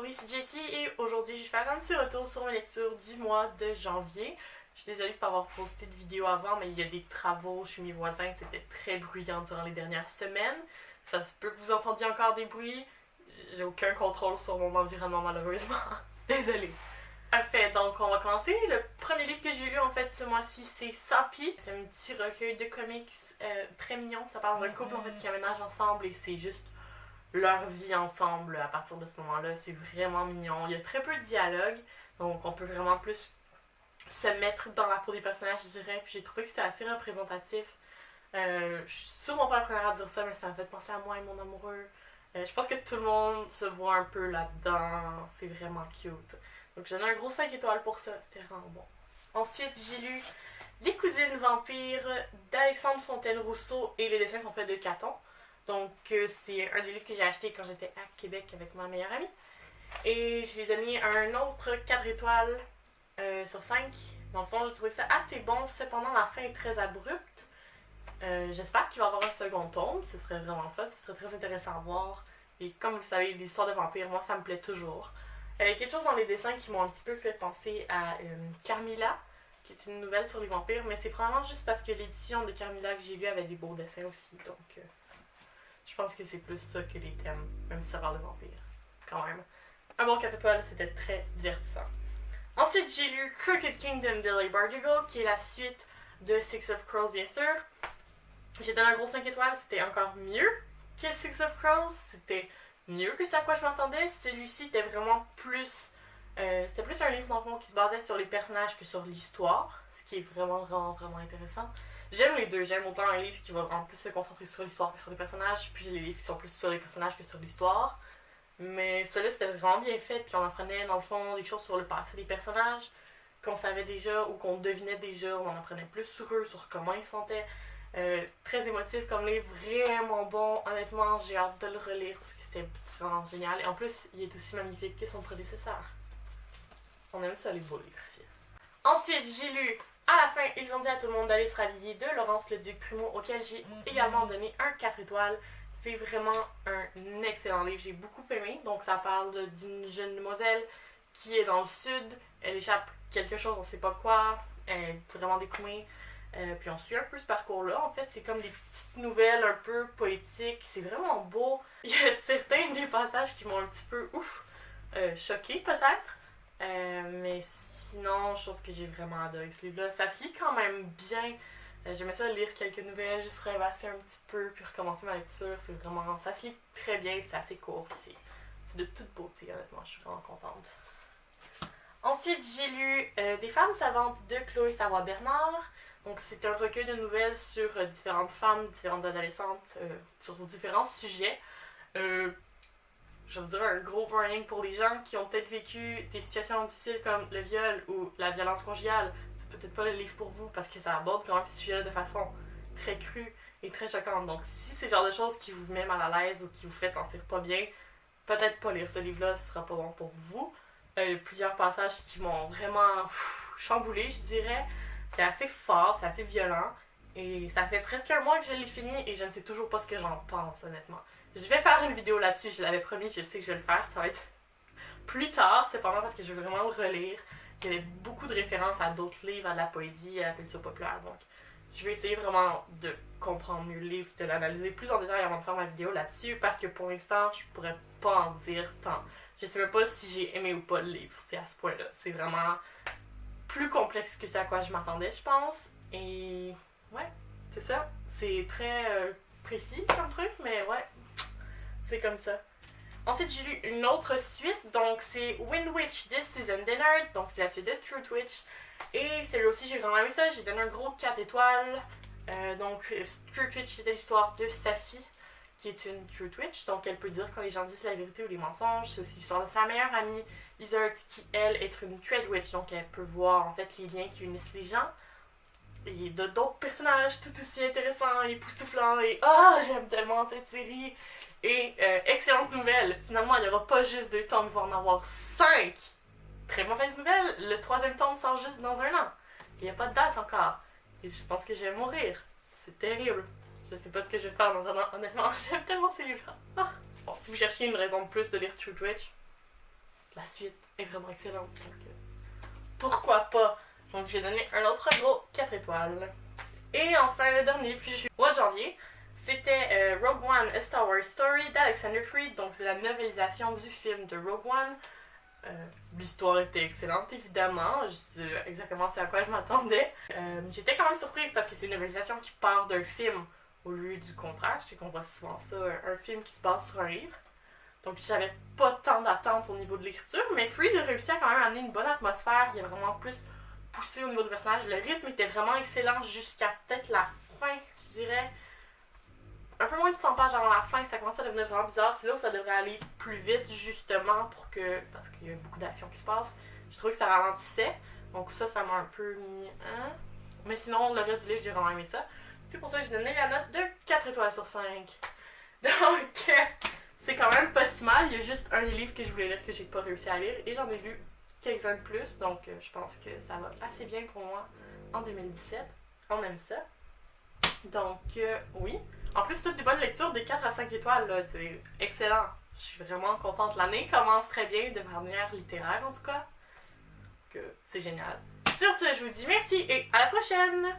Bonjour, ici Jessie et aujourd'hui je vais faire un petit retour sur mes lectures du mois de janvier. Je suis désolée de ne pas avoir posté de vidéo avant, mais il y a des travaux chez mes voisins, c'était très bruyant durant les dernières semaines. Ça se peut que vous entendiez encore des bruits, j'ai aucun contrôle sur mon environnement malheureusement. Désolée. Parfait, donc on va commencer. Le premier livre que j'ai lu en fait ce mois-ci c'est Sapi. C'est un petit recueil de comics très mignon. Ça parle d'un couple en fait qui aménage ensemble et c'est juste leur vie ensemble à partir de ce moment-là. C'est vraiment mignon. Il y a très peu de dialogue, donc on peut vraiment plus se mettre dans la peau des personnages, je dirais. Puis j'ai trouvé que c'était assez représentatif. Je suis sûrement pas la première à dire ça, mais ça m'a fait penser à moi et mon amoureux. Je pense que tout le monde se voit un peu là-dedans. C'est vraiment cute. Donc j'ai donné un gros 5 étoiles pour ça. C'était vraiment bon. Ensuite, j'ai lu Les Cousines Vampires d'Alexandre Fontaine-Rousseau et les dessins sont faits de Caton. Donc, c'est un des livres que j'ai acheté quand j'étais à Québec avec ma meilleure amie. Et je lui ai donné un autre 4 étoiles sur 5. Dans le fond, j'ai trouvé ça assez bon. Cependant, la fin est très abrupte. J'espère qu'il va y avoir un second tome. Ce serait vraiment fun. Ce serait très intéressant à voir. Et comme vous le savez, l'histoire de vampires, moi, ça me plaît toujours. Quelque chose dans les dessins qui m'ont un petit peu fait penser à Carmilla, qui est une nouvelle sur les vampires. Mais c'est probablement juste parce que l'édition de Carmilla que j'ai lue avait des beaux dessins aussi. Donc... je pense que c'est plus ça que les thèmes, même si ça parle de vampires. Quand même. Un bon 4 étoiles, c'était très divertissant. Ensuite, j'ai lu Crooked Kingdom de Leigh Bardugo, qui est la suite de Six of Crows, bien sûr. J'ai donné un gros 5 étoiles, c'était encore mieux que Six of Crows. C'était mieux que ce à quoi je m'attendais. Celui-ci était vraiment plus... c'était plus un livre, dans le fond, qui se basait sur les personnages que sur l'histoire, ce qui est vraiment intéressant. J'aime les deux, j'aime autant un livre qui va vraiment plus se concentrer sur l'histoire que sur les personnages, puis j'ai les livres qui sont plus sur les personnages que sur l'histoire. Mais celui-là c'était vraiment bien fait, puis on apprenait dans le fond des choses sur le passé des personnages, qu'on savait déjà ou qu'on devinait déjà, on en apprenait plus sur eux, sur comment ils se sentaient. Très émotif comme livre, vraiment bon, honnêtement j'ai hâte de le relire parce que c'était vraiment génial. Et en plus, il est aussi magnifique que son prédécesseur. On aime ça les beaux livres ici. Ensuite, j'ai lu à la fin, ils ont dit à tout le monde d'aller se rhabiller de Laurence Leduc Primo, auquel j'ai également donné un 4 étoiles. C'est vraiment un excellent livre, j'ai beaucoup aimé. Donc ça parle d'une jeune demoiselle qui est dans le sud, elle échappe quelque chose, on sait pas quoi, elle est vraiment découmée. Puis on suit un peu ce parcours-là. En fait, c'est comme des petites nouvelles un peu poétiques, c'est vraiment beau. Il y a certains des passages qui m'ont un petit peu choquée peut-être. Mais sinon, chose que j'ai vraiment adoré ce livre-là, ça se lit quand même bien. J'aimais ça lire quelques nouvelles, juste rêvasser un petit peu, puis recommencer ma lecture. C'est vraiment, ça se lit très bien, c'est assez court, c'est de toute beauté, honnêtement, je suis vraiment contente. Ensuite, j'ai lu Des femmes savantes de Chloé Savoie-Bernard. Donc, c'est un recueil de nouvelles sur différentes femmes, différentes adolescentes, sur différents sujets. Je veux dire un gros warning pour les gens qui ont peut-être vécu des situations difficiles comme le viol ou la violence conjugale. C'est peut-être pas le livre pour vous parce que ça aborde quand même ce sujet-là de façon très crue et très choquante. Donc si c'est le genre de choses qui vous met mal à l'aise ou qui vous fait sentir pas bien, peut-être pas lire ce livre-là, ce sera pas bon pour vous. Il y a plusieurs passages qui m'ont vraiment chamboulé, je dirais. C'est assez fort, c'est assez violent. Et ça fait presque un mois que je l'ai fini et je ne sais toujours pas ce que j'en pense, honnêtement. Je vais faire une vidéo là-dessus, je l'avais promis, je sais que je vais le faire, ça va être plus tard, cependant parce que je veux vraiment le relire. Il y avait beaucoup de références à d'autres livres, à de la poésie, à la culture populaire, donc je vais essayer vraiment de comprendre mieux le livre, de l'analyser plus en détail avant de faire ma vidéo là-dessus, parce que pour l'instant, je pourrais pas en dire tant. Je sais même pas si j'ai aimé ou pas le livre, c'est à ce point-là. C'est vraiment plus complexe que ce à quoi je m'attendais, je pense, et ouais, c'est ça. C'est très précis comme truc, mais ouais. C'est comme ça. Ensuite, j'ai lu une autre suite, donc c'est Wind Witch de Susan Dennard, donc c'est la suite de Truth Witch. Et celui-là aussi, j'ai vraiment aimé ça, j'ai donné un gros 4 étoiles. Donc, Truth Witch, c'était l'histoire de Safi, qui est une Truth Witch, donc elle peut dire quand les gens disent la vérité ou les mensonges. C'est aussi l'histoire de sa meilleure amie, Iseult, qui elle est une Tread Witch, donc elle peut voir en fait les liens qui unissent les gens. Et d'autres personnages tout aussi intéressants et époustouflants et j'aime tellement cette série. Et excellente nouvelle, finalement il n'y aura pas juste 2 tomes, il va en avoir 5. Très mauvaise nouvelle, le 3e tome sort juste dans 1 an. Il n'y a pas de date encore. Et je pense que je vais mourir. C'est terrible. Je sais pas ce que je vais faire, honnêtement, j'aime tellement ces livres. Bon, si vous cherchiez une raison de plus de lire Truth Witch, la suite est vraiment excellente. Donc, pourquoi pas? Donc, j'ai donné un autre gros 4 étoiles. Et enfin, le dernier livre que j'ai lu au mois de janvier, c'était Rogue One, A Star Wars Story d'Alexander Freed. Donc, c'est la novélisation du film de Rogue One. L'histoire était excellente, évidemment. C'est exactement ce à quoi je m'attendais. J'étais quand même surprise parce que c'est une novélisation qui part d'un film au lieu du contraire. Je sais qu'on voit souvent ça, un film qui se base sur un livre. Donc, j'avais pas tant d'attentes au niveau de l'écriture, mais Freed a réussi à quand même amener une bonne atmosphère. Il y a vraiment plus poussé au niveau du personnage. Le rythme était vraiment excellent jusqu'à peut-être la fin, je dirais. Un peu moins de 100 pages avant la fin, ça commence à devenir vraiment bizarre. C'est là où ça devrait aller plus vite, justement, parce qu'il y a beaucoup d'actions qui se passent. Je trouvais que ça ralentissait. Donc ça m'a un peu mis... Hein? Mais sinon, le reste du livre, j'ai vraiment aimé ça. C'est pour ça que j'ai donné la note de 4 étoiles sur 5. Donc, c'est quand même pas si mal. Il y a juste un des livres que je voulais lire que j'ai pas réussi à lire. Et j'en ai lu quelques-uns de plus. Donc, je pense que ça va assez bien pour moi en 2017. On aime ça. Donc, oui. En plus, toutes des bonnes lectures, des 4 à 5 étoiles, là, c'est excellent. Je suis vraiment contente. L'année commence très bien de manière littéraire, en tout cas. Que c'est génial. Sur ce, je vous dis merci et à la prochaine!